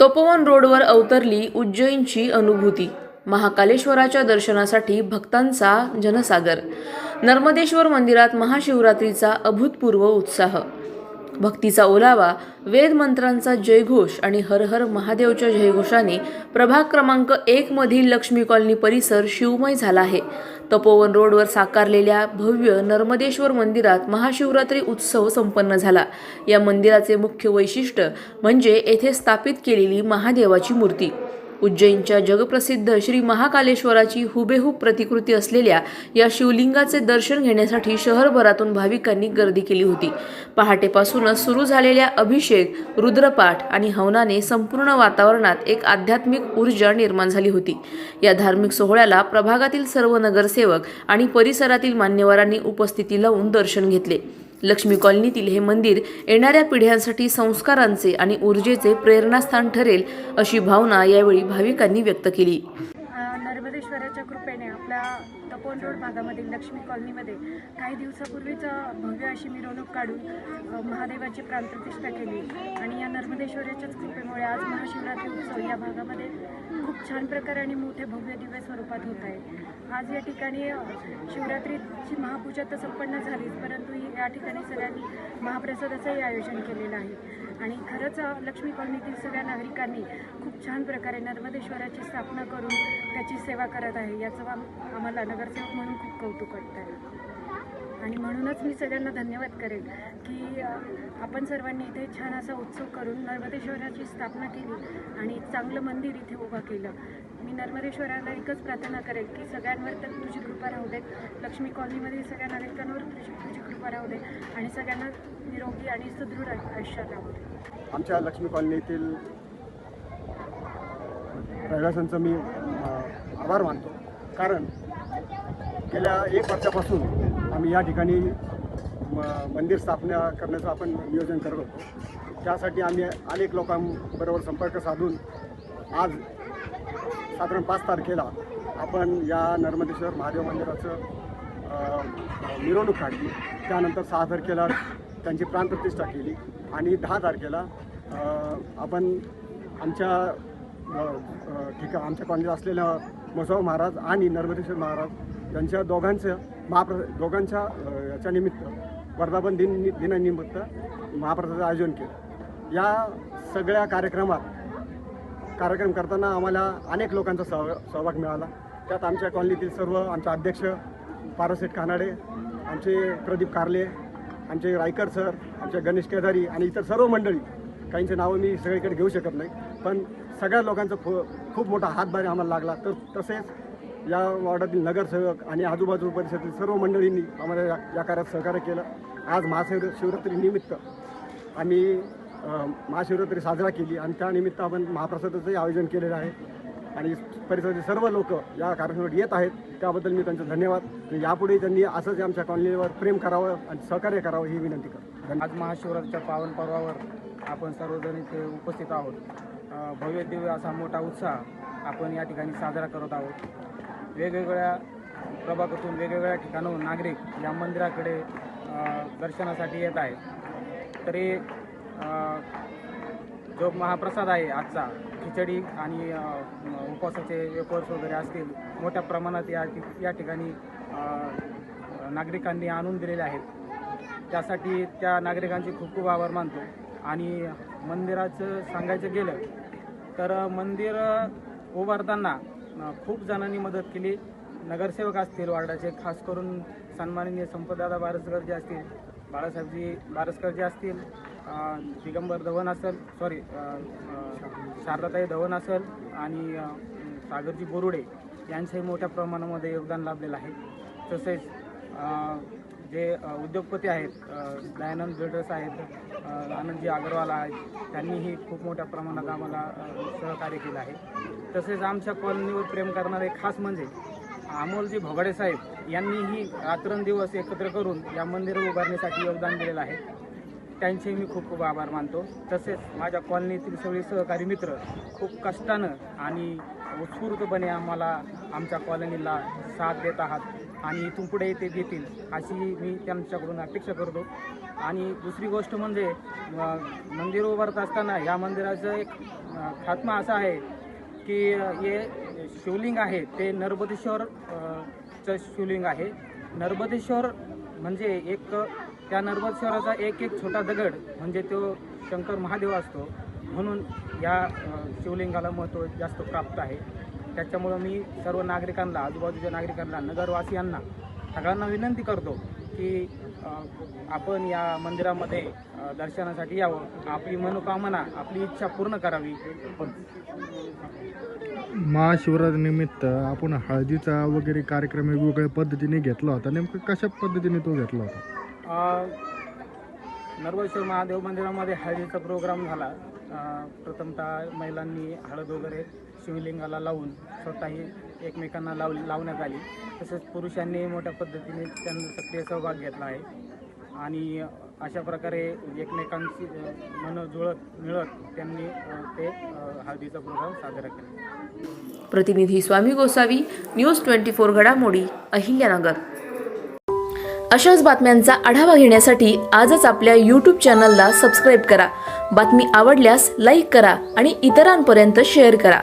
तपोवन रोडवर अवतरली उज्जैनची अनुभूती। महाकालेश्वराच्या दर्शनासाठी भक्तांचा जनसागर। नर्मदेश्वर मंदिरात महाशिवरात्रीचा अभूतपूर्व उत्साह। भक्तीचा ओलावा, वेद मंत्रांचा जयघोष आणि हर हर महादेवच्या जयघोषाने प्रभाग क्रमांक 1 मधील लक्ष्मी कॉलनी परिसर शिवमय झाला आहे। तपोवन रोडवर साकारलेल्या भव्य नर्मदेश्वर मंदिरात महाशिवरात्री उत्सव संपन्न झाला। या मंदिराचे मुख्य वैशिष्ट्य म्हणजे येथे स्थापित केलेली महादेवाची मूर्ती। उज्जैनच्या जगप्रसिद्ध श्री महाकालेश्वराची हुबेहूब प्रतिकृती असलेल्या या शिवलिंगाचे दर्शन घेण्यासाठी शहरभरातून भाविकांनी गर्दी केली होती। पहाटेपासूनच सुरू झालेल्या अभिषेक, रुद्रपाठ आणि हवनाने संपूर्ण वातावरणात एक आध्यात्मिक ऊर्जा निर्माण झाली होती। या धार्मिक सोहळ्याला प्रभागातील सर्व नगरसेवक आणि परिसरातील मान्यवरांनी उपस्थिती लावून दर्शन घेतले। लक्ष्मी कॉलनीतील हे मंदिर येणाऱ्या पिढ्यांसाठी संस्कारांचे आणि ऊर्जेचे प्रेरणास्थान ठरेल अशी भावना यावेळी भाविकांनी व्यक्त केली। नर्मदेश्वराच्या कृपेने आपल्या तपोवन रोड भागामधील लक्ष्मी कॉलनीमध्ये काही दिवसापूर्वीच भव्य अशी मिरवणूक काढून महादेवाची प्राणप्रतिष्ठा केली आणि या नर्मदेश्वराच्याच कृपेमुळे आज महाशिवरात्री उत्सव या भागामध्ये खूप छान प्रकारे आणि मोठे भव्य दिव्य स्वरूपात होत आहे। आज या ठिकाणी शिवरात्रीची महापूजा तर संपन्न झालीच, परंतु या ठिकाणी सगळ्यांनी महाप्रसादाचंही आयोजन केलेलं आहे आणि खरंच लक्ष्मी कॉलनीतील सगळ्या नागरिकांनी खूप छान प्रकारे नर्मदेश्वराची स्थापना करून त्याची सेवा करत आहे। याचं आम्हाला नगरसेवक म्हणून खूप कौतुक वाटतं आहे आणि म्हणूनच मी सगळ्यांना धन्यवाद करेन की आपण सर्वांनी इथे छान असा उत्सव करून नर्मदेश्वराची स्थापना केली आणि चांगलं मंदिर इथे उभं केलं। मी नर्मदेश्वराला एकच प्रार्थना करेन की सगळ्यांवर तर तुझी कृपा राहू दे, लक्ष्मी कॉलनीमधील सगळ्या नागरिकांवर तुझी कृपा राहू दे आणि सगळ्यांना निरोगी आणि सुदृढ आयुष्य राहू दे। आमच्या लक्ष्मी कॉलनीतील रहिवाशांचं मी आभार मानतो, कारण गेल्या 1 वर्षापासून आम्ही या ठिकाणी मंदिर स्थापना करण्याचं आपण नियोजन करत होतो। त्यासाठी आम्ही अनेक लोकांबरोबर संपर्क साधून आज साधारण 5 तारखेला आपण या नर्मदेश्वर महादेव मंदिराचं मिरवणूक काढली। त्यानंतर 6 तारखेला त्यांची प्राणप्रतिष्ठा केली आणि 10 तारखेला आपण आमच्या आमच्या कॉलनीत असलेल्या मसाव महाराज आणि नर्मदेश्वर महाराज यांच्या दोघांच्या याच्या निमित्त वर्धापन दिनानिमित्त महाप्रसादाचं आयोजन केलं। या सगळ्या कार्यक्रम करताना आम्हाला अनेक लोकांचा सहभाग मिळाला। त्यात आमच्या कॉलनीतील सर्व आमचे अध्यक्ष पारसेठ कानाडे, आमचे प्रदीप कारले, आमचे रायकर सर, आमचे गणेश केदारी आणि इतर सर्व मंडळी, काहींचे नावं मी सगळीकडे घेऊ शकत नाही, पण सगळ्या लोकांचा खूप मोठा हातभार आम्हाला लागला। तसेच या वॉर्डातील नगरसेवक आणि आजूबाजू परिसरातील सर्व मंडळींनी आम्हाला या कार्यात सहकार्य केलं। आज महाशिवरात्री निमित्त आम्ही महाशिवरात्री साजरा केली आणि त्यानिमित्त आपण महाप्रसादाचंही आयोजन केलेलं आहे आणि परिसरातील सर्व लोक या कार्यक्रमात येत आहेत, त्याबद्दल मी त्यांचे धन्यवाद। यापुढे त्यांनी असंच आमच्या कॉलनीवर प्रेम करावं आणि सहकार्य करावं ही विनंती करतो। आज महाशिवरात्रीच्या पावन पर्वावर आपण सर्वजण इथे उपस्थित आहोत। भव्य दिव्य असा मोठा उत्साह आपण या ठिकाणी साजरा करत आहोत। वेगवेगळ्या प्रभागातून वेगवेगळ्या ठिकाणाहून नागरिक या मंदिराकडे दर्शनासाठी येत आहेत। तरी जो महाप्रसाद आहे आजचा, खिचडी आणि उपवासाचे वेपर्स वगैरे असतील, मोठ्या प्रमाणात या ठिकाणी नागरिकांनी आणून दिलेले आहेत। त्यासाठी त्या नागरिकांचे खूप खूप आभार मानतो। आणि मंदिराचं सांगायचं गेलं तर मंदिर उभारताना खूप जणांनी मदत केली। नगरसेवक असतील वार्डाचे, खास करून सन्माननीय संपतदादा बारसकर जे असतील, बाळासाहेबजी बारसकर जे असतील, दिगंबर धवन असेल, शारदाताई धवन असेल आणि सागरजी बोरुडे यांचंही मोठ्या प्रमाणामध्ये योगदान लाभलेलं आहे। तसेच जे उद्योगपती आहेत, दयानंद बिल्डर्स आहेत, आनंदजी अग्रवाल आहेत, त्यांनीही खूप मोठ्या प्रमाणात आम्हाला सहकार्य केलं आहे। तसेच आमच्या कॉलनीवर प्रेम करणारे खास म्हणजे अमोलजी भोगाडे साहेब यांनीही रात्रंदिवस एकत्र करून या मंदिर उभारण्यासाठी योगदान दिलेलं आहे। त्यांचे मी खूप खूप आभार मानतो। तसेच माझ्या कॉलनीतील सगळे सहकारी मित्र खूप कष्टानं आणि उत्स्फूर्तपणे आम्हाला आमच्या कॉलनीला साथ देत आहात। आणि इथून पुढे ते देतील अशी मी त्यांच्याकडून अपेक्षा करतो. आणि दुसरी गोष्ट म्हणजे मंदिर उभारत असताना या मंदिराचं एक खात्मा असा आहे की हे शिवलिंग आहे ते नर्मदेश्वरचं शिवलिंग आहे. नर्मदेश्वर म्हणजे एक त्या नर्मदेश्वराचा एक एक छोटा दगड म्हणजे तो शंकर महादेव असतो, म्हणून या शिवलिंगाला महत्त्व जास्त प्राप्त आहे. त्याच्यामुळं मी सर्व नागरिकांना, आजूबाजूच्या नागरिकांना, नगरवासियांना सगळ्यांना विनंती करतो की आपण या मंदिरामध्ये दर्शनासाठी यावं, आपली मनोकामना, आपली इच्छा पूर्ण करावी. महाशिवरात्रीनिमित्त आपण हळदीचा वगैरे कार्यक्रम वेगवेगळ्या पद्धतीने घेतला होता. नेमकं कशा पद्धतीने तो घेतला होता? नर्मदेश्वर महादेव मंदिरामध्ये हळदीचा प्रोग्राम झाला. प्रथमतः महिलांनी हळद वगैरे शिवलिंगाला लावून स्वतःही एकमेकांना लावण्यात आली. तसेच पुरुषांनी मोठ्या पद्धतीने त्यांना सक्रिय सहभाग घेतला आहे आणि अशा प्रकारे एकमेकांची मन जुळत मिळत त्यांनी ते हळदीचा प्रोग्राम साजरा केला. प्रतिनिधी स्वामी गोसावी, न्यूज 24 घडामोडी, अहिल्यानगर. अशाच बातम्यांचा आढावा घेण्यासाठी आजच आपल्या YouTube चॅनलला सबस्क्राईब करा. बातमी आवडल्यास लाईक करा आणि इतरांपर्यंत शेअर करा.